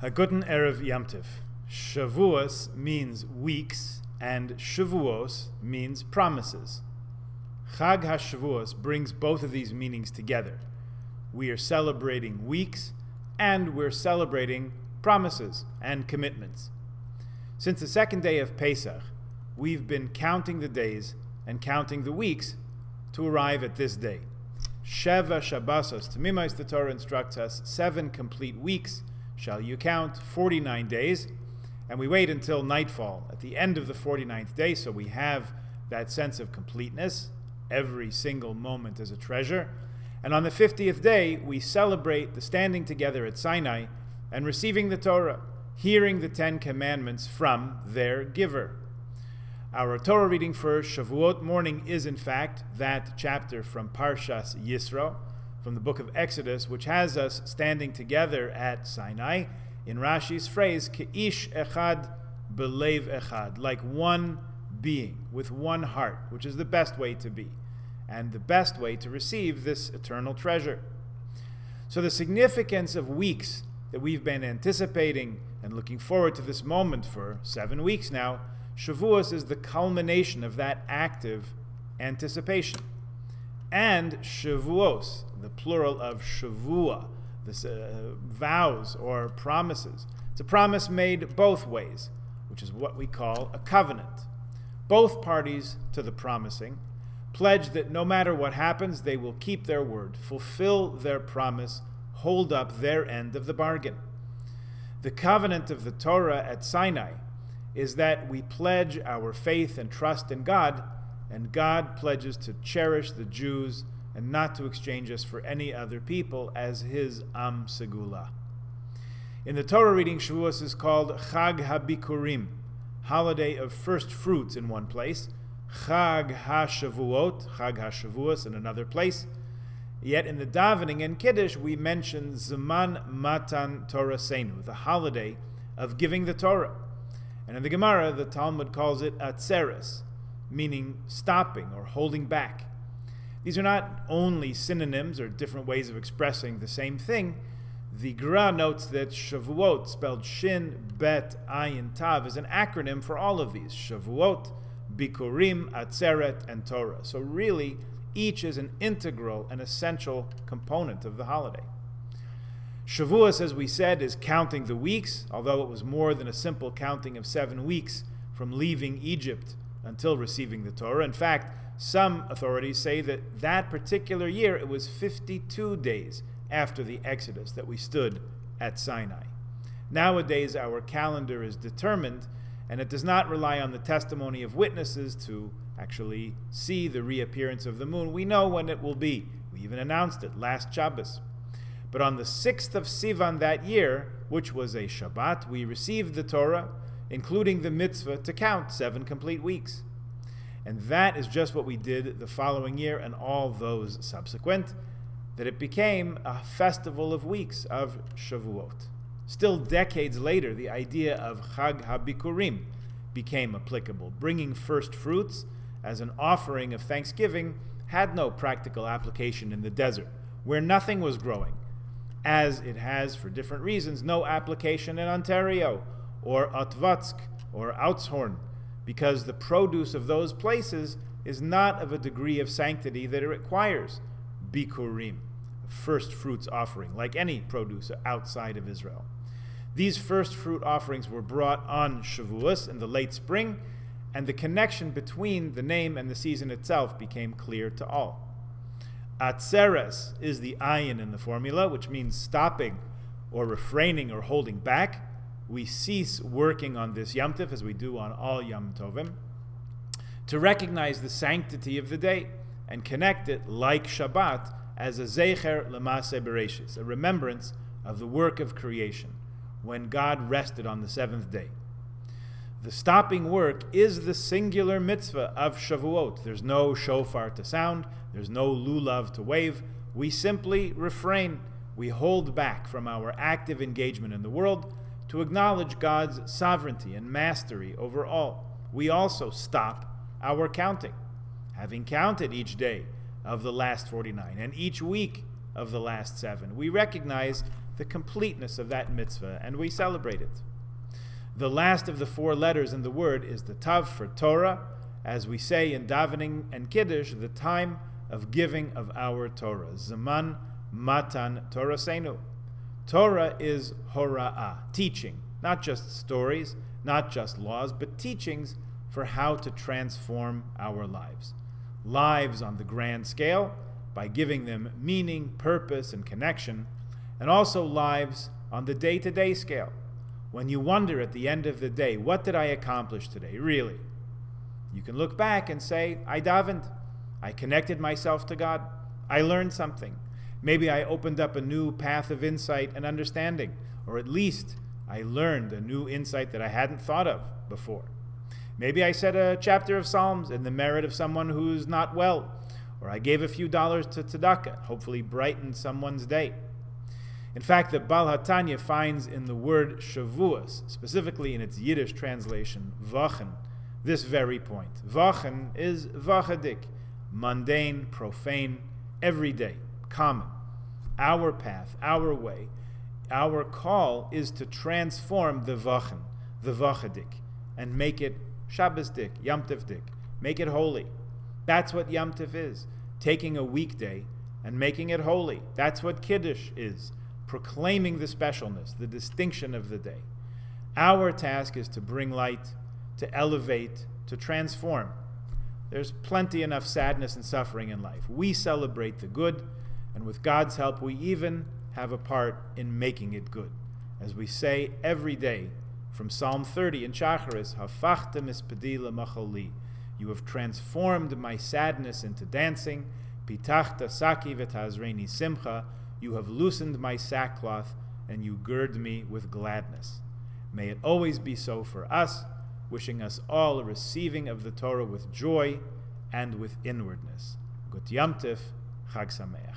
Guten Erev Yom Tov. Shavuos means weeks, and Shavuos means promises. Chag HaShavuos brings both of these meanings together. We are celebrating weeks, and we're celebrating promises and commitments. Since the second day of Pesach, we've been counting the days and counting the weeks to arrive at this day. Sheva Shabbosos Tamimos, the Torah instructs us, 7 complete weeks shall you count, 49 days, and we wait until nightfall at the end of the 49th day, so we have that sense of completeness. Every single moment is a treasure. And on the 50th day, we celebrate the standing together at Sinai and receiving the Torah, hearing the 10 commandments from their giver. Our Torah reading for Shavuot morning is, in fact, that chapter from Parshas Yisro, from the book of Exodus, which has us standing together at Sinai, in Rashi's phrase, Ke'ish echad belev echad, like one being, with one heart, which is the best way to be, and the best way to receive this eternal treasure. So the significance of weeks that we've been anticipating and looking forward to this moment for 7 weeks now, Shavuos is the culmination of that active anticipation. And Shavuos, the plural of Shavua, this vows or promises. It's a promise made both ways, which is what we call a covenant. Both parties to the promising pledge that no matter what happens, they will keep their word, fulfill their promise, hold up their end of the bargain. The covenant of the Torah at Sinai is that we pledge our faith and trust in God, and God pledges to cherish the Jews and not to exchange us for any other people as his Am Segula. In the Torah reading, Shavuos is called Chag HaBikurim, holiday of first fruits in one place, Chag HaShavuot, Chag HaShavuos in another place. Yet in the davening and Kiddush, we mention Zman Matan Torasenu, the holiday of giving the Torah. And in the Gemara, the Talmud calls it Atzeres, meaning stopping or holding back. These are not only synonyms or different ways of expressing the same thing. The Gra notes that Shavuot, spelled Shin, Bet, Ayin, Tav, is an acronym for all of these. Shavuot, Bikurim, Atzeret, and Torah. So really, each is an integral and essential component of the holiday. Shavuos, as we said, is counting the weeks, although it was more than a simple counting of 7 weeks from leaving Egypt until receiving the Torah. In fact, some authorities say that that particular year it was 52 days after the Exodus that we stood at Sinai. Nowadays, our calendar is determined, and it does not rely on the testimony of witnesses to actually see the reappearance of the moon. We know when it will be. We even announced it last Shabbos. But on the 6th of Sivan that year, which was a Shabbat, we received the Torah, including the mitzvah to count 7 complete weeks. And that is just what we did the following year and all those subsequent, that it became a festival of weeks of Shavuot. Still decades later, the idea of Chag HaBikurim became applicable. Bringing first fruits as an offering of thanksgiving had no practical application in the desert, where nothing was growing, as it has, for different reasons, no application in Ontario, or Otvatsk, or Outshorn, because the produce of those places is not of a degree of sanctity that it requires Bikurim, first fruits offering, like any produce outside of Israel. These first fruit offerings were brought on Shavuos in the late spring, and the connection between the name and the season itself became clear to all. Atzeres is the ayin in the formula, which means stopping or refraining or holding back. We cease working on this Yom Tov, as we do on all Yom Tovim, to recognize the sanctity of the day and connect it, like Shabbat, as a Zecher L'Maaseh Bereshis, a remembrance of the work of creation, when God rested on the 7th day. The stopping work is the singular mitzvah of Shavuot. There's no shofar to sound, there's no lulav to wave. We simply refrain. We hold back from our active engagement in the world to acknowledge God's sovereignty and mastery over all. We also stop our counting. Having counted each day of the last 49 and each week of the last 7, we recognize the completeness of that mitzvah, and we celebrate it. The last of the 4 letters in the word is the Tav for Torah, as we say in davening and Kiddush, the time of giving of our Torah. Zaman Matan Torasenu. Torah is hora'ah, teaching, not just stories, not just laws, but teachings for how to transform our lives. Lives on the grand scale, by giving them meaning, purpose, and connection, and also lives on the day-to-day scale. When you wonder at the end of the day, what did I accomplish today, really? You can look back and say, I davened, I connected myself to God, I learned something. Maybe I opened up a new path of insight and understanding, or at least I learned a new insight that I hadn't thought of before. Maybe I said a chapter of Psalms in the merit of someone who's not well, or I gave a few dollars to tzedakah, hopefully brightened someone's day. In fact, the Baal HaTanya finds in the word Shavuos, specifically in its Yiddish translation, Vachen, this very point. Vachen is vachadik, mundane, profane, everyday, common. Our path, our way, our call is to transform the Vachen, the vachadik, and make it Shabbosdik, Yom Tovdik, make it holy. That's what Yom Tov is, taking a weekday and making it holy. That's what Kiddush is, proclaiming the specialness, the distinction of the day. Our task is to bring light, to elevate, to transform. There's plenty enough sadness and suffering in life. We celebrate the good, and with God's help, we even have a part in making it good. As we say every day from Psalm 30 in Shacharis, Hafachta mispedi lemacholi. You have transformed my sadness into dancing. Pitachta saki v'tazreini simcha. You have loosened my sackcloth, and you gird me with gladness. May it always be so for us, wishing us all a receiving of the Torah with joy and with inwardness. Gut Yom Tov, Chag Sameach.